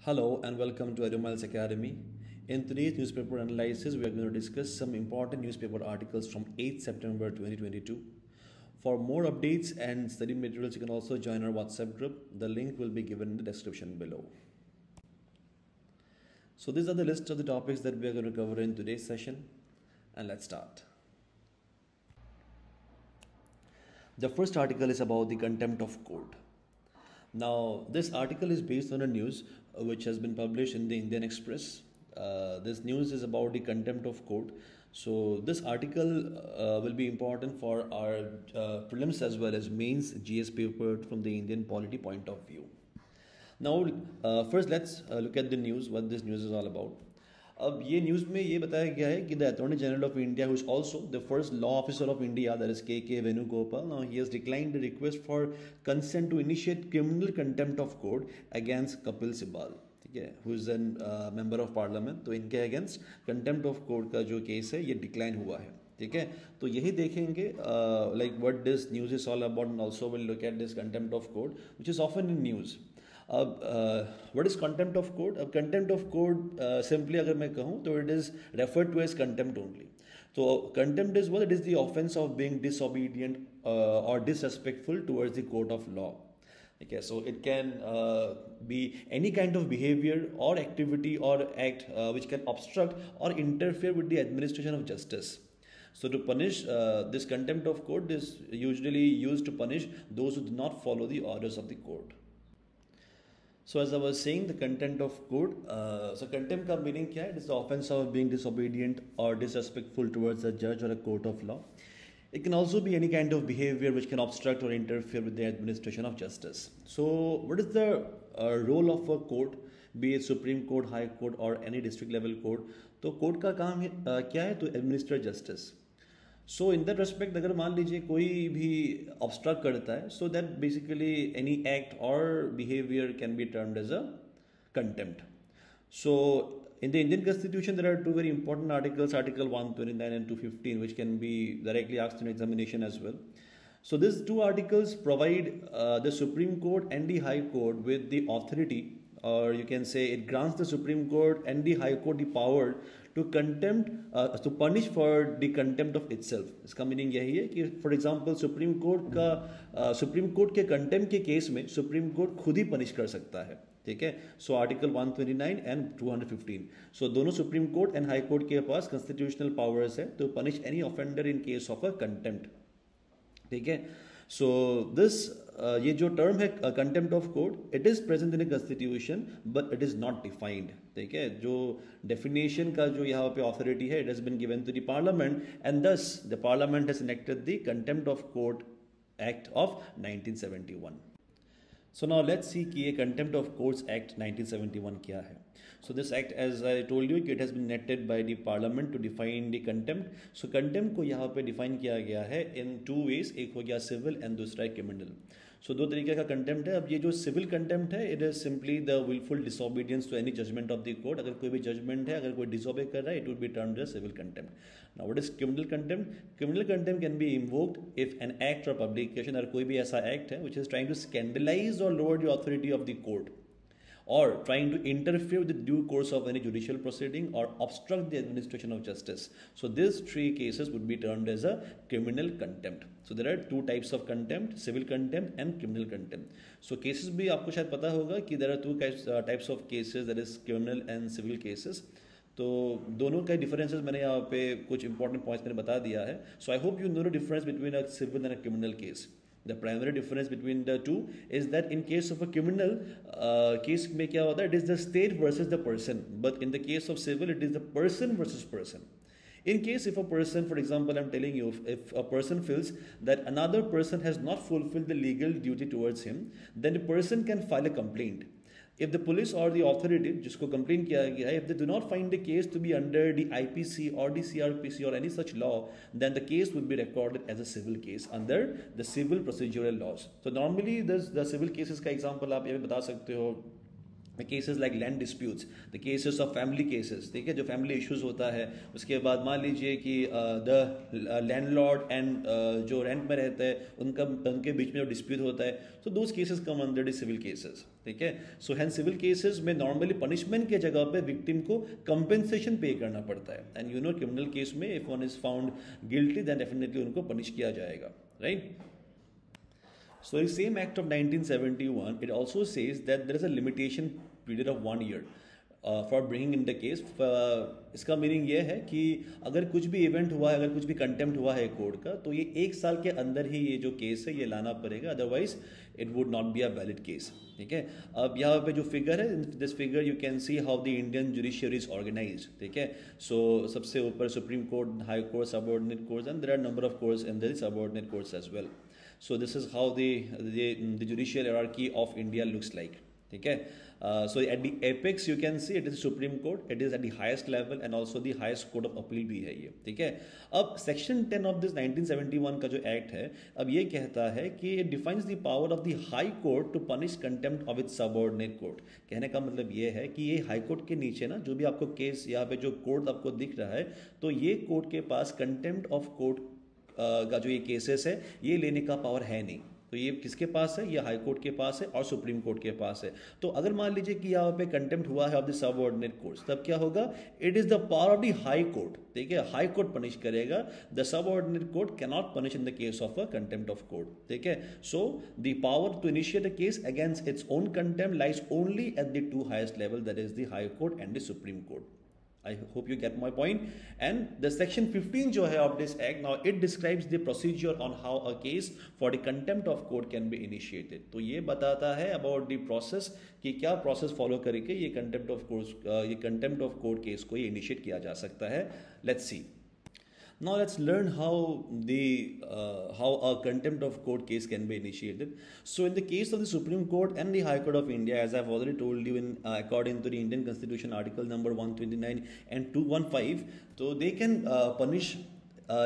Hello and welcome to Edumiles Academy. In today's newspaper analysis, we are going to discuss some important newspaper articles from 8th September 2022. For more updates and study materials, you can also join our WhatsApp group. The link will be given in the description below. So these are the list of the topics that we are going to cover in today's session, and let's start. The first article is about the contempt of court. Now, this article is based on a news which has been published in the Indian Express. This news is about the contempt of court. So, this article will be important for our prelims as well as mains GS paper from the Indian polity point of view. Now, first let's look at the news, what this news is all about. अब ये news में ये बताया गया है कि the attorney general of India who is also the first law officer of India, that is K Venugopal, now he has declined the request for consent to initiate criminal contempt of court against Kapil Sibal, ठीक है, who is an member of parliament. तो इनके against contempt of court का जो case है ये decline हुआ है. ठीक है, तो यही देखेंगे like what this news is all about, and also will look at this contempt of court which is often in news. अब what is contempt of court? अब कंटेम्प्ट ऑफ कोर्ट सिंपली अगर मैं कहूँ तो it is referred to as contempt only. तो contempt is what? It is the offence of being disobedient और disrespectful towards the court of law. Okay, so it can be any kind of behavior or activity or act which can obstruct or interfere with the administration of justice. So to punish this contempt of court is usually used to punish those who do not follow the orders of the court. So as I was saying, the contempt of court. So contempt का meaning क्या है? It is the offense of being disobedient or disrespectful towards a judge or a court of law. It can also be any kind of behavior which can obstruct or interfere with the administration of justice. So what is the role of a court, be it Supreme Court, High Court or any district level court? तो court का काम है क्या है? To administer justice. So in that respect अगर मान लीजिए कोई भी ऑब्स्ट्रक्ट करता है, so that basically any act और behaviour can be termed as a contempt. So in the Indian Constitution, there are two very important articles, Article 129 and 215, which can be directly asked in examination as well. So these two articles provide the Supreme Court and the High Court with the authority, or you can say it grants the Supreme Court and the High Court the power to to punish for the contempt of itself. इसका meaning यही है कि for example supreme court के contempt के case में supreme court खुद ही punish कर सकता है. ठीक है, सो आर्टिकल 129 एंड 215. सो दोनों supreme court and high court के पास कॉन्स्टिट्यूशनल पावर्स है to punish any offender in case of a contempt. ठीक है, सो दिस ये जो टर्म है contempt of court, it is present in the constitution but it is not defined. ठीक है, जो डेफिनेशन का जो यहाँ पे ऑथोरिटी है, it has been given to the parliament and thus the parliament has enacted the contempt of court act of 1971. So now let's see कि ये Contempt of Courts Act 1971 क्या है. So this act, as I told you, it has been enacted by the Parliament to define the contempt. So contempt को यहाँ पे define किया गया है in two ways. एक हो गया civil and दूसरा है criminal. So दो तरीके का contempt है. अब ये जो civil contempt है, it is simply the willful disobedience to any judgment of the court. अगर कोई भी judgment है, अगर कोई disobey कर रहा है, it would be termed as civil contempt. Now what is criminal contempt? Criminal contempt can be invoked if an act or publication, अगर कोई भी ऐसा act है which is trying to scandalize or lower the authority of the court, or trying to interfere with the due course of any judicial proceeding or obstruct the administration of justice. So these three cases would be termed as a criminal contempt. So there are two types of contempt, civil contempt and criminal contempt. So cases भी आपको शायद पता होगा कि there are two types of cases, that is criminal and civil cases. तो दोनों का differences मैंने यहाँ पे कुछ इंपॉर्टेंट पॉइंट्स मैंने बता दिया है. So I hope you know the difference between a civil and a criminal case. The primary difference between the two is that in case of a criminal case में क्या होता है, it is the state versus the person, but in the case of civil it is the person versus person. In case if a person, for example, I'm telling you, if a person feels that another person has not fulfilled the legal duty towards him, then the person can file a complaint. If the police or the authority जिसको complain किया गया है, if they do not find the case to be under the IPC or the CRPC or any such law, then the case would be recorded as a civil case under the civil procedural laws. So normally the civil cases का example आप ये बता सकते हो the cases like land disputes, the cases of family cases, ठीक है, जो family issues होता है, उसके बाद मान लीजिए कि the landlord and जो rent में रहते हैं उनके बीच में जो dispute होता है, so those cases come under the civil cases, ठीक है. So hence civil cases में normally punishment के जगह पे victim को compensation pay करना पड़ता है, and you know criminal case में if one is found guilty then definitely उनको punish किया जाएगा, right? So the same act of 1971, it also says that there is a limitation period of 1 year for bringing in the case. इसका meaning ये है कि अगर कुछ भी इवेंट हुआ है, अगर कुछ भी कंटेम्प्ट हुआ है कोर्ट का, तो ये 1 साल के अंदर ही ये जो केस है ये लाना पड़ेगा, otherwise it would not be a valid case, ठीक है. अब यहाँ पे जो फिगर है, this figure you can see how the Indian judiciary is organised, ठीक है. सो सबसे ऊपर supreme court, high court, subordinate courts, and there are number of courts in the subordinate courts as well. So this is how the judicial hierarchy of India looks like. Okay. So at the apex you can see it is Supreme Court. It is at the highest level and also the highest court of appeal भी है ये, ठीक है. अब section 10 of this 1971 का जो act है, अब ये कहता है कि it defines the power of the high court to punish contempt of its subordinate court. कहने का मतलब ये है कि ये हाई कोर्ट के नीचे ना जो भी आपको केस यहाँ पे जो कोर्ट आपको दिख रहा है, तो ये कोर्ट के पास कंटेम्प्ट ऑफ कोर्ट का जो ये केसेस है ये लेने का पावर है नहीं. तो ये किसके पास है? ये हाई कोर्ट के पास है और सुप्रीम कोर्ट के पास है. तो अगर मान लीजिए कि यहाँ पे कंटेम्प्ट हुआ है ऑफ द सबऑर्डिनेट कोर्ट्स, तब क्या होगा? It is the power of the high court, ठीक है. हाई कोर्ट पनिश करेगा, the subordinate court can not punish in the case of a contempt of court, ठीक है. So the power to initiate the case against its own contempt lies only at the 2 highest level, that is the high court and the supreme court. I hope you get my point. And the section 15 जो है of this act, now it describes the procedure on how a case for the contempt of court can be initiated. तो ये बताता है about the process कि क्या process follow करके ये contempt of court case को ये initiate किया जा सकता है. Let's see. Now let's learn how a contempt of court case can be initiated. So in the case of the Supreme Court and the High Court of India, as I've already told you, in according to the Indian Constitution, Article number 129 and 215, so they can punish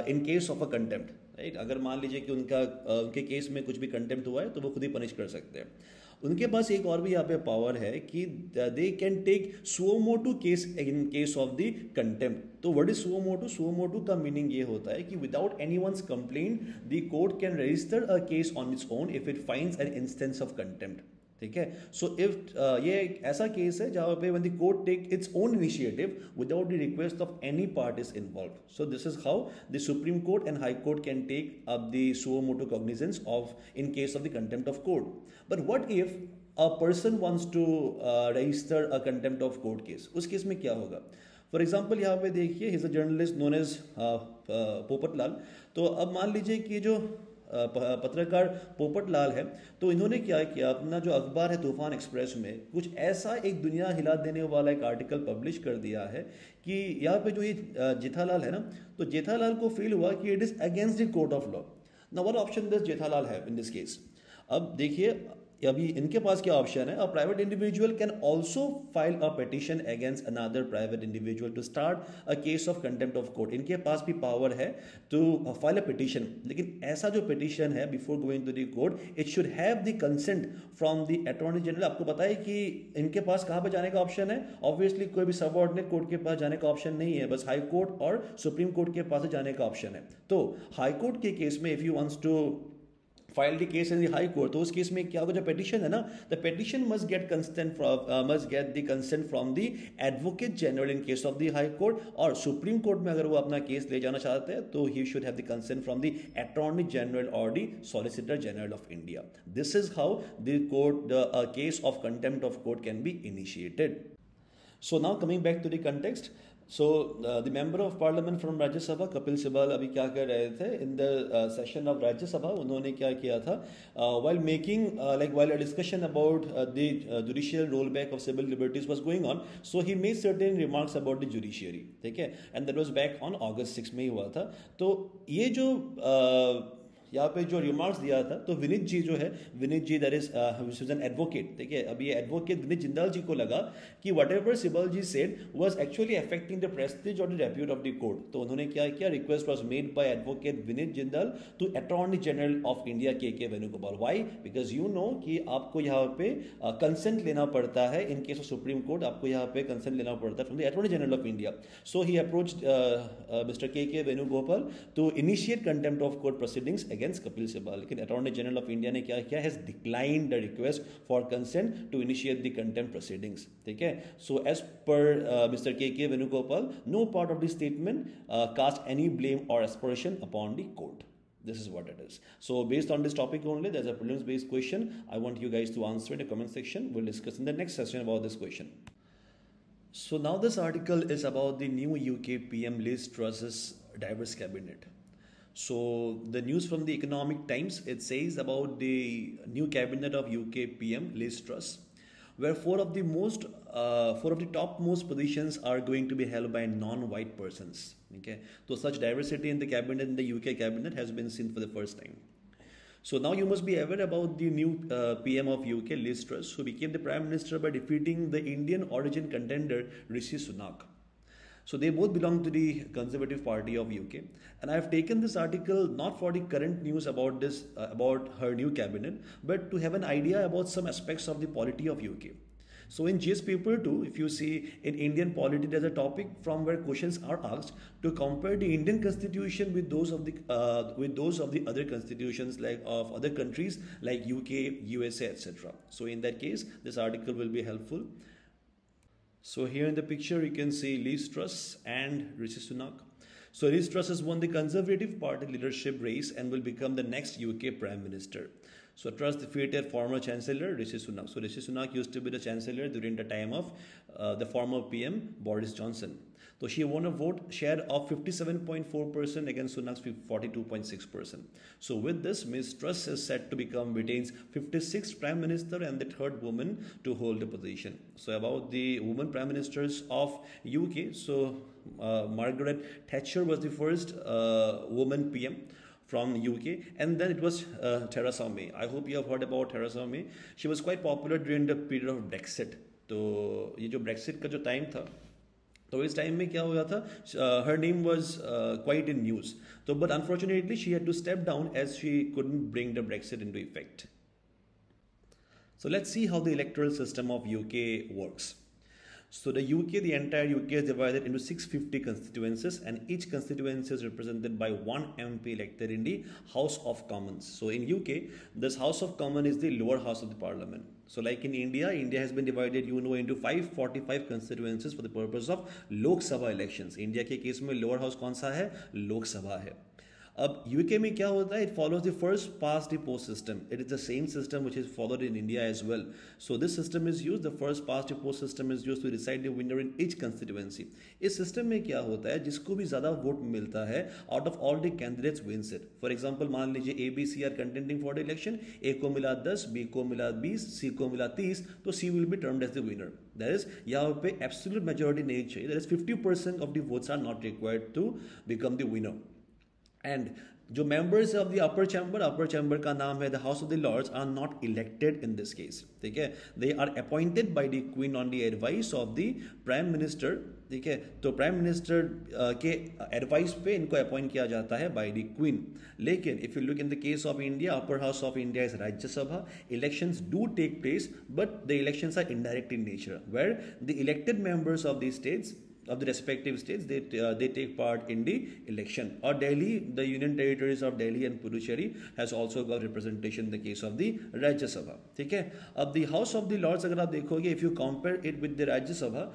in case of a contempt, right? अगर मान लीजिए कि उनके case में कुछ भी contempt हुआ है तो वो खुद ही पनिश कर सकते हैं. उनके पास एक और भी यहाँ पे पावर है कि they can take suo motu case in case of the contempt. तो what is suo motu? Suo motu का मीनिंग ये होता है कि without anyone's complaint the court can register a case on its own if it finds an instance of contempt, ठीक है. So if ये एक ऐसा केस है जहाँ पे when the court take its own initiative without the request of any parties involved. So this is how the supreme court and high court can take up the suo motu cognizance of in case of the contempt of court. But what if a person wants to register a contempt of court case? उस case में क्या होगा? For example यहाँ पे देखिए, he is a journalist known as Popatlal. तो अब मान लीजिए कि जो पत्रकार पोपटलाल है, तो इन्होंने क्या किया, अपना जो अखबार है तूफान एक्सप्रेस में कुछ ऐसा एक दुनिया हिला देने वाला एक आर्टिकल पब्लिश कर दिया है कि यहाँ पे जो ये जेठालाल है ना, तो जेठालाल को फील हुआ कि it is against the court of law. Now what option does Jethalal have in this case? अब देखिए अभी इनके पास क्या ऑप्शन है. A private individual can also file a petition against another private individual to start a case of contempt of court. इनके पास भी पावर है टू फाइल अ पिटिशन, लेकिन ऐसा जो पिटिशन है before going to the court it should have the consent from the attorney general. आपको बताए कि इनके पास कहाँ पे जाने का ऑप्शन है? ऑब्वियसली कोई भी सबऑर्डिनेट कोर्ट के पास जाने का ऑप्शन नहीं है, बस हाई कोर्ट और सुप्रीम कोर्ट के पास जाने का ऑप्शन है. तो हाई कोर्ट के केस में if you wants to file the case in the high court, तो उस केस में क्या होगा, जो पिटिशन है ना, the petition must get the consent from the advocate general in case of the high court. और सुप्रीम कोर्ट में अगर वो अपना केस ले जाना चाहते हैं तो he should have the consent from the attorney general और the solicitor general of India. This is how the case of contempt of court can be initiated. So now coming back to the context, so the member of parliament from Rajya Sabha Kapil Sibal अभी क्या कर रहे थे in the session of Rajya Sabha, उन्होंने क्या किया था, while making while a discussion about the judicial rollback of civil liberties was going on, so he made certain remarks about the judiciary, ठीक है, and that was back on August 6 में ही हुआ था. तो ये जो यहाँ पे जो रिमार्क्स दिया था, तो विनीत जी जो है, विनीत जी दैट इज एन एडवोकेट, ठीक है, अब ये एडवोकेट विनीत जिंदाल जी को लगा कि whatever Sibal ji said was actually affecting the prestige और the repute of the court. तो उन्होंने क्या किया, request was made by advocate Vineet Jindal to attorney general of India K Venugopal. Why? Because you know कि आपको यहाँ पे कंसेंट लेना पड़ता है in case of supreme court, आपको यहाँ पे कंसेंट लेना पड़ता है from the attorney general of India. So he approached mister K Venugopal to initiate contempt of court proceedings against Kapil Sibal. लेकिन अटॉर्नी जनरल ऑफ इंडिया ने क्या किया, has declined the request for consent to initiate the contempt proceedings, ठीक है। So as per mister K Venugopal, no part of the statement cast any blame और aspiration upon the court. This is what it is. So based on this topic only, there's a prelims based question. I want you guys to answer in the comment section. We'll discuss in the next session about this question. So now this article is about the new UK PM Liz Truss's diverse cabinet. So the news from the Economic Times, it says about the new cabinet of UK PM Liz Truss, where four of the topmost positions are going to be held by non-white persons. Okay, so such diversity in the cabinet, in the UK cabinet, has been seen for the first time. So now you must be aware about the new PM of UK, Liz Truss, who became the Prime Minister by defeating the Indian origin contender Rishi Sunak. So they both belong to the Conservative Party of UK, and I have taken this article not for the current news about this about her new cabinet, but to have an idea about some aspects of the polity of UK. So in GS paper 2, if you see in Indian polity, there's a topic from where questions are asked to compare the Indian constitution with those of the other constitutions like of other countries like UK, USA, etc. So in that case, this article will be helpful. So here in the picture, you can see Liz Truss and Rishi Sunak. So Liz Truss has won the Conservative Party leadership race and will become the next UK Prime Minister. So Truss defeated former Chancellor Rishi Sunak. So Rishi Sunak used to be the Chancellor during the time of the former PM Boris Johnson. So she won a vote share of 57.4% against Sunak's 42.6%. So with this, Ms. Truss is set to become Britain's 56th Prime Minister and the third woman to hold the position. So about the women Prime Ministers of UK, so Margaret Thatcher was the first woman PM from UK, and then it was Theresa May. I hope you have heard about Theresa May. She was quite popular during the period of Brexit. तो ये जो Brexit का जो time था, तो इस time में क्या हुआ था, her name was quite in news. तो but unfortunately she had to step down as she couldn't bring the Brexit into effect. So let's see how the electoral system of UK works. So the entire UK is divided into 650 constituencies, and each constituency is represented by one MP elected in the House of Commons. So in UK, this House of Commons is the lower house of the parliament. So like in India has been divided, into 545 constituencies for the purpose of Lok Sabha elections. India के case में lower house कौन सा है? लोक सभा है. अब UK में क्या होता है, it follows the first past the post system. It is the same system which is followed in India as well. So this system is used, the first past the post system is used to decide the winner in each constituency. इस system में क्या होता है, जिसको भी ज्यादा vote मिलता है out of all the candidates wins it. For example मान लीजिए ABC are contending for the election, A को मिला 10, B को मिला 20, C को मिला 30, तो C will be termed as the winner. That is, यहाँ पे एब्सोल्यूट मेजॉरिटी नहीं चाहिए. That is 50% of the votes are not required to become the winner. And जो members of the upper chamber का नाम है the House of the Lords, are not elected in this case. ठीक है, they are appointed by the Queen on the advice of the prime minister. ठीक है, तो prime minister के advice पे इनको अपॉइंट किया जाता है बाय द क्वीन. लेकिन if you look in the case of India, upper house of India is Rajya Sabha. Elections do take place, but the elections are indirect in nature, where the elected members of the states of the respective states, they take part in the election. Or Delhi, the union territories of Delhi and Puducherry has also got representation in the case of the Rajya Sabha. ठीक है, अब the House of the Lords अगर आप देखोगे, if you compare it with the Rajya Sabha,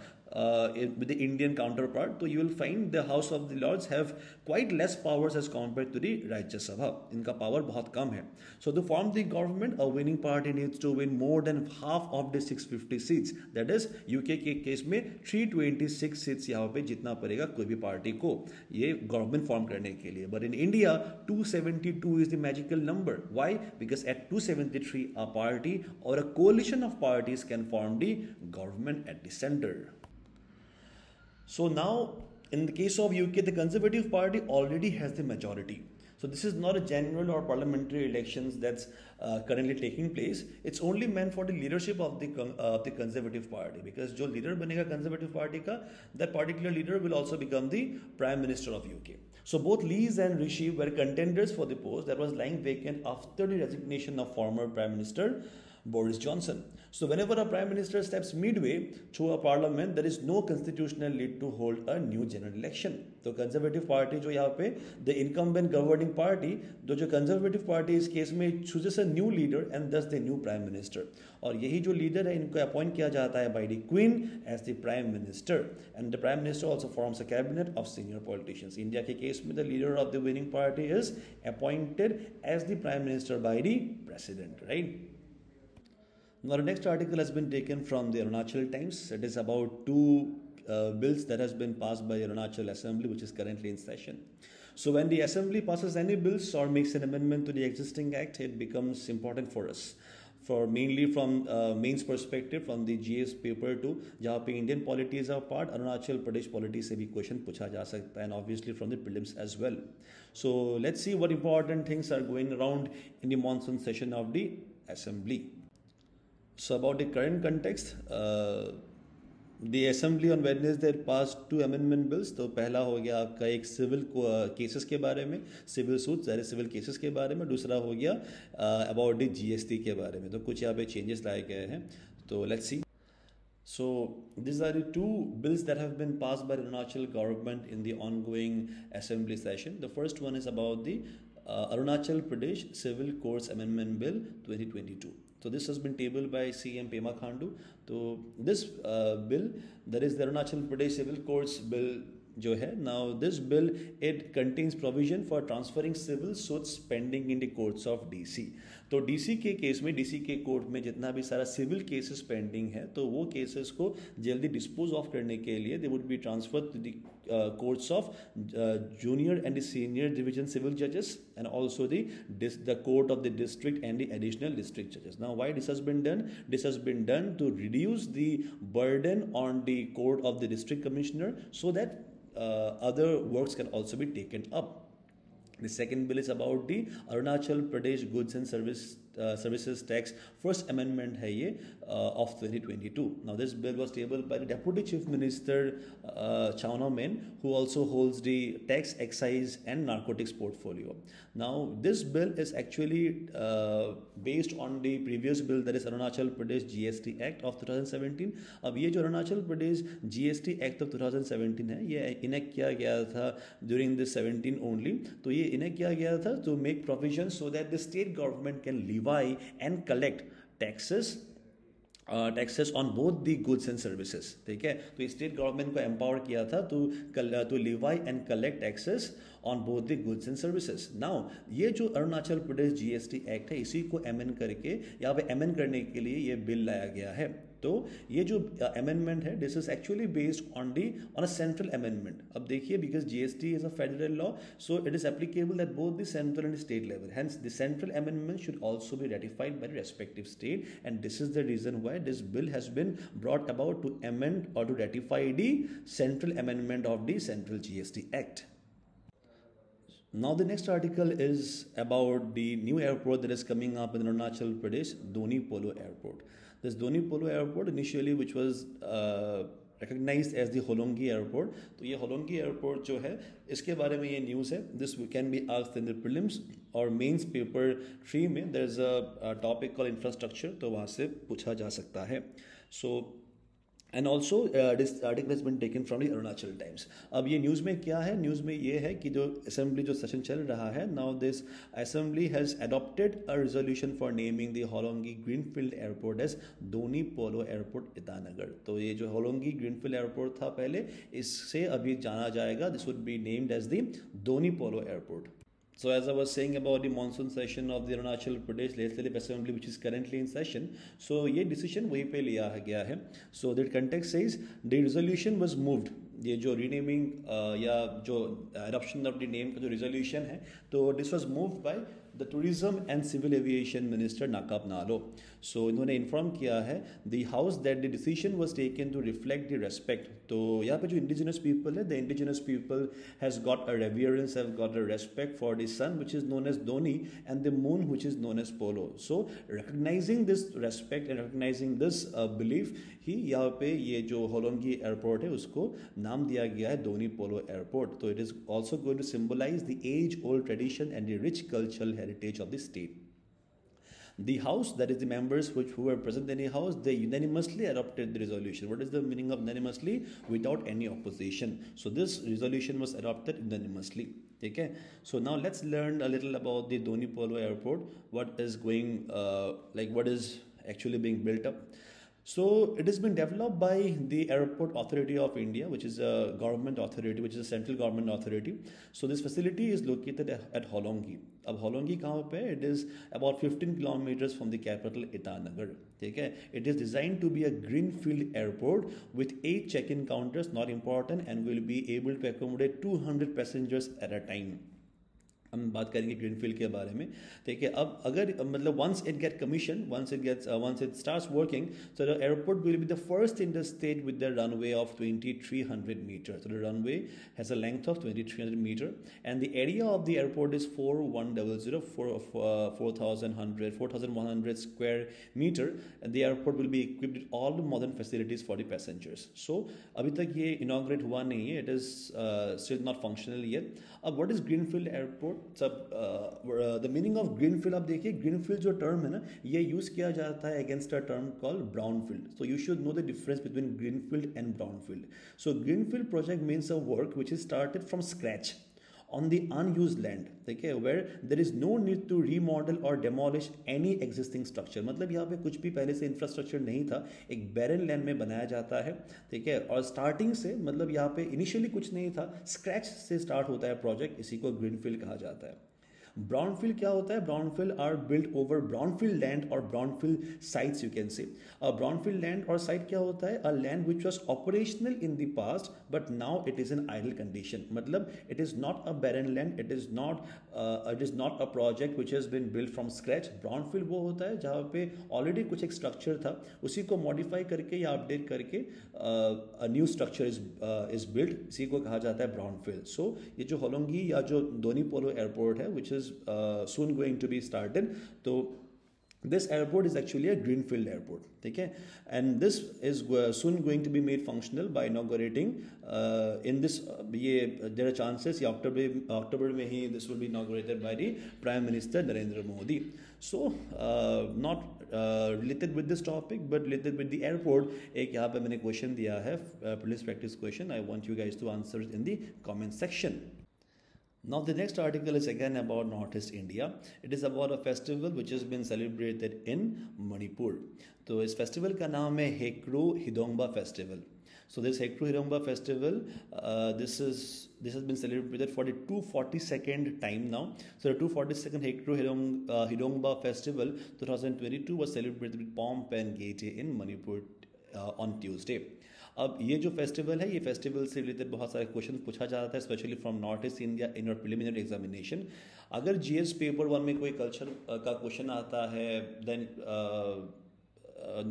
with the Indian counterpart, so you will find the House of the Lords have quite less powers as compared to the Rajya Sabha. इनका power बहुत कम है. So to form the government, a winning party needs to win more than half of the 650 seats. That is, UK के case में 326 seats यहाँ पे जितना पड़ेगा कोई भी पार्टी को ये गवर्नमेंट फॉर्म करने के लिए. But in India 272 is the magical number. Why? Because at 273 a party और a coalition of parties can form the government at the centre. So now in the case of UK, the Conservative Party already has the majority. So this is not a general or parliamentary elections that's currently taking place. It's only meant for the leadership of the Conservative Party, because जो leader बनेगा Conservative Party का, that particular leader will also become the Prime Minister of UK. So both Liz and Rishi were contenders for the post that was lying vacant after the resignation of former Prime Minister Boris Johnson. So whenever a prime minister steps midway through a parliament, there is no constitutional need to hold a new general election. तो conservative party जो यहाँ पे the incumbent governing party, जो conservative party इस case में chooses a new leader and thus the new prime minister, और यही जो लीडर है इनको अपॉइंट किया जाता है by the queen as the prime minister, and the prime minister also forms a cabinet of senior politicians. India के case में the leader of the winning party is appointed as the prime minister by the president, right? Now the next article has been taken from the Arunachal Times. It is about two bills that has been passed by Arunachal Assembly, which is currently in session. So when the Assembly passes any bills or makes an amendment to the existing act, it becomes important for us. For mainly from mains perspective, from the GS paper to जहाँ पे Indian polity is a part, Arunachal Pradesh polity से भी question पूछा जा सकता है, and obviously from the prelims as well. So let's see what important things are going around in the monsoon session of the Assembly. So about the current context, the Assembly on Wednesday passed two amendment bills. तो पहला हो गया आपका एक civil cases के बारे में, civil suit सारे सिविल केसेस के बारे में. दूसरा हो गया अबाउट द GST के बारे में. तो कुछ यहाँ पे चेंजेस लाए गए हैं. तो let's see. So these are the two bills that have been passed by the Arunachal government in the ongoing Assembly session. The first one is about the Arunachal Pradesh Civil Courts Amendment Bill 2022. So this has been tabled by CM Pema Khandu. So this bill, that is the Arunachal Pradesh Civil Courts Bill जो है, now this bill it contains provision for transferring civil suits pending in the courts of DC. तो DC के case में, DC के court में जितना भी सारा सिविल केसेस पेंडिंग है, तो वो केसेस को जल्दी डिस्पोज ऑफ करने के लिए they would be transfer to the courts of junior and the senior division civil जजेस and also the court of the district and the additional district जजेस. Now why this has been done? This has been done to reduce the burden on the court of the district commissioner so that other works can also be taken up. The second bill is about the Arunachal Pradesh Goods and Services Tax. First amendment है ये of 2022. Now this bill was tabled by the Deputy Chief Minister Chawna Main, who also holds the tax, excise and narcotics portfolio. Now this bill is actually based on the previous bill, that is Arunachal Pradesh GST Act of 2017. अब ये जो Arunachal Pradesh GST Act of 2017 है, ये enact किया गया था during this 17 only. तो ये इन्हें किया गया था to make provision so that the state government can levy and collect taxes on both the goods and services. ठीक है, तो स्टेट गवर्नमेंट को एम्पावर किया था to levy and collect taxes on both the goods and services. Now ये जो Arunachal Pradesh GST act है, इसी को अमेंड करके यहाँ पे अमेंड करने के लिए ये बिल लाया गया है. तो ये जो अमेंडमेंट है, this is actually based on a central amendment. अब देखिए, because GST is a federal law, so it is applicable at both the central and state level. Hence the central amendment should also be ratified by the respective state, and this is the reason why this bill has been brought about to amend or to ratify the central amendment of the central GST act. Now the next article is about the new airport that is coming up in Arunachal Pradesh, Doni Polo Airport. This Doni Polo Airport initially, which was recognized as the Holongi Airport. तो ये Holongi Airport जो है, इसके बारे में ये news है. This can be asked in the prelims or mains paper 3 में. There is a topic called infrastructure, तो वहाँ से पूछा जा सकता है. So and also this article has been taken from the Arunachal Times. अब ये न्यूज़ में क्या है? न्यूज़ में ये है कि जो असेंबली जो सेशन चल रहा है, now this assembly has adopted a resolution for naming the Holongi Greenfield Airport as Doni Polo Airport Itanagar. तो ये जो Holongi Greenfield Airport था पहले, इससे अभी जाना जाएगा, this would be named as the Doni Polo Airport. So as I was saying about the monsoon session of the Arunachal Pradesh Legislative Assembly, which is currently in session, so ये decision वहीं पे लिया गया है. So the context says the resolution was moved. ये जो renaming या जो adoption of the name का जो resolution है, तो this was moved by the tourism and civil aviation minister Nakap Nalo. So इन्होंने इन्फॉर्म किया है the house that the decision was taken to reflect the respect. तो यहाँ पे जो इंडिजिनस पीपल है, the indigenous people has got a reverence, have got a respect for the sun which is known as Donyi and the moon which is known as Polo. So recognising this respect and recognising this belief ही यहाँ पे ये जो Hollongi airport है उसको नाम दिया गया है धोनी पोलो एयरपोर्ट. तो it is also going to symbolise the age old tradition and the rich cultural heritage of the state. The House, that is the members who were present in the House, they unanimously adopted the resolution. What is the meaning of unanimously? Without any opposition. So this resolution was adopted unanimously. Okay. So now let's learn a little about the Dhoni Polo Airport. What is going, what is actually being built up. So it has been developed by the Airport Authority of India, which is a government authority, which is a central government authority. So this facility is located at Holongi. अब Holongi कहाँ पे? It is about 15 kilometers from the capital Itanagar. ठीक है? It is designed to be a greenfield airport with 8 check-in counters, not important, and will be able to accommodate 200 passengers at a time. हम बात करेंगे greenfield के बारे में. ठीक है, अब अगर मतलब once it get commission, once it starts working, so the airport will be the first in the state with the runway of 2300 metre. So the runway has a length of 2300 metre and the area of the airport is 4100 4100 square metre. The airport will be equipped with all the modern facilities for the passengers. So अभी तक ये inaugurate हुआ नहीं है, it is still not functional yet. अब what is greenfield airport? सब the meaning of greenfield आप देखिए, ग्रीनफील्ड जो टर्म है ना, ये यूज किया जाता है against a term called brownfield. So you should know the difference between greenfield and brownfield. So greenfield project means a work which is started from scratch on the unused land, okay, where there is no need to remodel or demolish any existing structure. मतलब यहाँ पे कुछ भी पहले से infrastructure नहीं था, एक बैरन लैंड में बनाया जाता है. ठीक है, और स्टार्टिंग से मतलब यहाँ पे इनिशियली कुछ नहीं था, स्क्रैच से स्टार्ट होता है प्रोजेक्ट, इसी को ग्रीनफील्ड कहा जाता है. ब्राउनफील्ड क्या होता है? Brownfield are built over brownfield land or brownfield sites, you can say. Brownfield land और साइट क्या होता है? A land which was operational in the past but now it is in idle condition. मतलब it is not a barren land, it is not a project which has been built from scratch. Brownfield वो होता है जहाँ पे already कुछ एक structure था, उसी को मॉडिफाई करके या अपडेट करके न्यू स्ट्रक्चर इज बिल्ट, इसी को कहा जाता है ब्राउनफील्ड. सो ये जो होलोंगी या जो धोनी पोलो एयरपोर्ट है विच soon going to be started. So this airport is actually a greenfield airport. Okay, and this is soon going to be made functional by inaugurating in this there are chances October mein hi this will be inaugurated by the Prime Minister Narendra Modi. So not related with this topic but related with the airport, एक यहाँ पे मैंने question दिया है, police practice question. I want you guys to answer in the comment section. Now the next article is again about Northeast India. It is about a festival which has been celebrated in Manipur. तो इस festival का नाम है Hekru Hidongba Festival. So this Hekru Hidongba Festival, this has been celebrated for the 242nd time now. So the 242nd Hekru Hidongba Festival 2022 was celebrated with pomp and gaiety in Manipur on Tuesday. अब ये जो festival है, ये festival से related बहुत सारे question पूछा जाता है, specially from north east India in your preliminary examination. अगर जीएस पेपर 1 में कोई कल्चर का क्वेश्चन आता है देन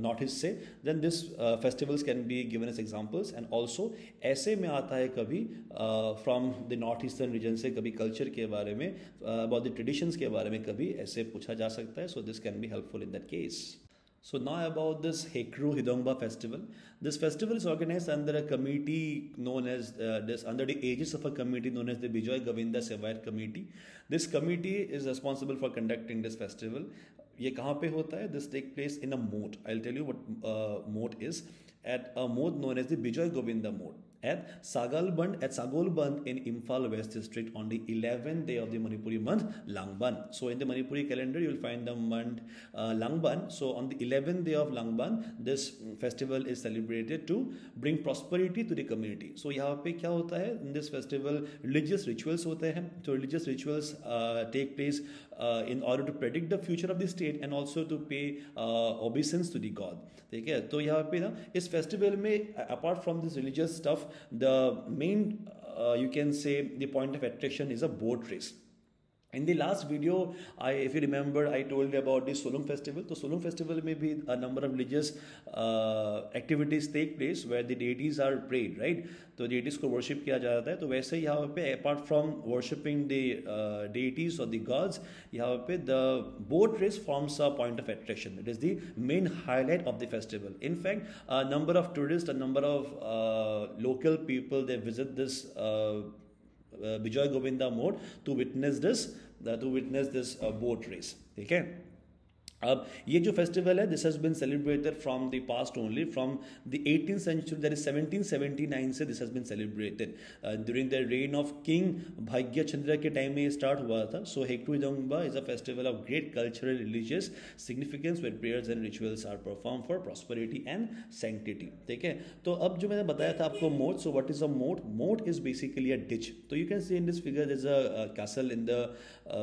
नॉर्थ ईस्ट से, then this festivals can be given as examples. And also ऐसे में आता है कभी from the north eastern region से कभी कल्चर के बारे में, अबाउट द ट्रेडिशंस के बारे में कभी ऐसे पूछा जा सकता है. So this can be helpful in that case. So now about this Hekru Hidongba festival. This festival is organized under a committee known as under the aegis of a committee known as the Bijoy Govinda Sevaiyat Committee. This committee is responsible for conducting this festival. ये कहाँ पे होता है? This take place in a moat. I'll tell you what moat is. At a moat known as the Bijoy Govinda Moat at Sagolband in Imphal West District on the 11th day of the Manipuri month Langban. So in the Manipuri calendar you will find the month Langban. So on the 11th day of Langban this festival is celebrated to bring prosperity to the community. So यहाँ पे क्या होता है? In this festival religious rituals होते हैं. So religious rituals take place in order to predict the future of the state and also to pay obeisance to the god. ठीक है, तो यहाँ पे ना इस फेस्टिवल में apart from this religious stuff the main you can say the point of attraction is a boat race. In the last video, if you remember, I told you about the Solung festival. So Solung festival may be a number of religious activities take place where the deities are prayed, right? तो deities को worship किया जाता है. तो वैसे ही यहाँ पे apart from worshipping the deities or the gods, यहाँ पे the boat race forms a point of attraction. It is the main highlight of the festival. In fact, a number of tourists, a number of local people, they visit this Vijay Govinda mode to witness this boat race. Okay. अब ये जो festival है this has been celebrated from the past only from the 18th century that is 1779 से this has been celebrated during the reign of king Bhagya Chandra के time में ये start हुआ था. So Heikru Hidongba is a festival of great cultural religious significance where prayers and rituals are perform for prosperity and sanctity. ठीक है. तो अब जो मैंने बताया था आपको मोट. So what is a moat? Moat is basically a ditch. तो you can see in this figure there is a castle in the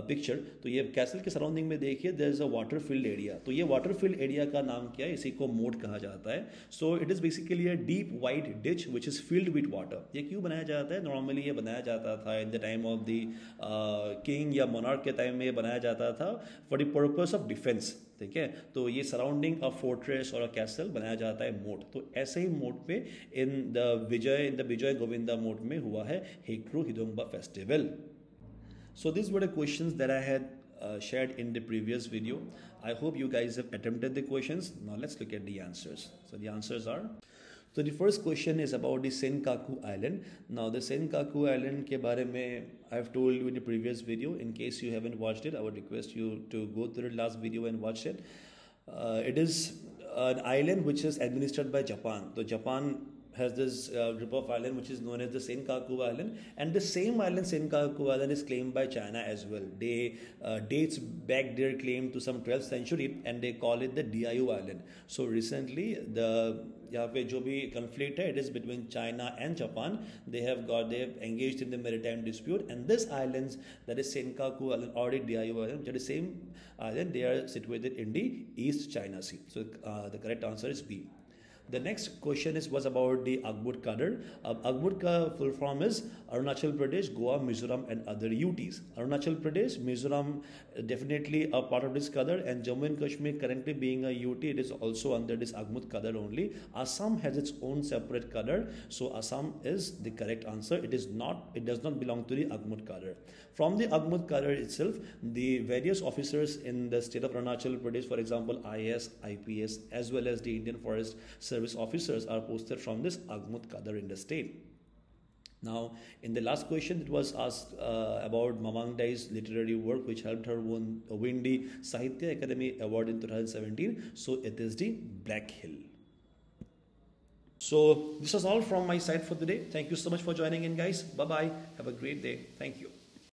picture. तो ये कैसल के सराउंडिंग में देखिए there is a water field area. तो ये water field area का नाम क्या है? इसी को मोट कहा जाता है. सो it is basically a deep wide ditch which is filled with water. ये क्यों बनाया जाता है? नॉर्मली ये बनाया जाता था in the time of the king या मोनार्क के टाइम में ये बनाया जाता था for the purpose of defence. ठीक है. तो ये सराउंडिंग अ फोर्ट्रेस और अ कैसल बनाया जाता है मोट. तो ऐसे ही मोट पे इन द विजय गोविंदा मोट में हुआ है हेक्टू हिडोंगबा festival. So these were the questions that I had shared in the previous video. I hope you guys have attempted the questions. Now let's look at the answers. So the answers are. So the first question is about the Senkaku Island. Now the Senkaku Island के बारे में I have told you in the previous video. In case you haven't watched it, I would request you to go through the last video and watch it. It is an island which is administered by Japan. So Japan has this group of island which is known as the Senkaku Island, and the same island Senkaku Island is claimed by China as well. They dates back their claim to some 12th century and they call it the Diaoyu Island. So recently यहाँ पे जो भी conflict है it is between China and Japan. They have engaged in the maritime dispute, and this islands that is Senkaku Island or the Diaoyu Island, which are the same island, they are situated in the East China Sea. So the correct answer is B. The next question was about the Agbut Kadar. Agbut ka full form is Arunachal Pradesh, Goa, Mizoram and other UTs. Arunachal Pradesh, Mizoram definitely a part of this Kadar, and Jammu and Kashmir currently being a UT, it is also under this Agbut Kadar only. Assam has its own separate Kadar, so Assam is the correct answer. It does not belong to the Agbut Kadar. From the Agbut Kadar itself, the various officers in the state of Arunachal Pradesh, for example IAS, IPS as well as the Indian Forest Service officers are posted from this Agbut Kadar in the state. Now, in the last question, it was asked about Mamang Dai's literary work, which helped her win the Sahitya Academy Award in 2017. So it is the Black Hill. So this was all from my side for today. Thank you so much for joining in, guys. Bye bye. Have a great day. Thank you.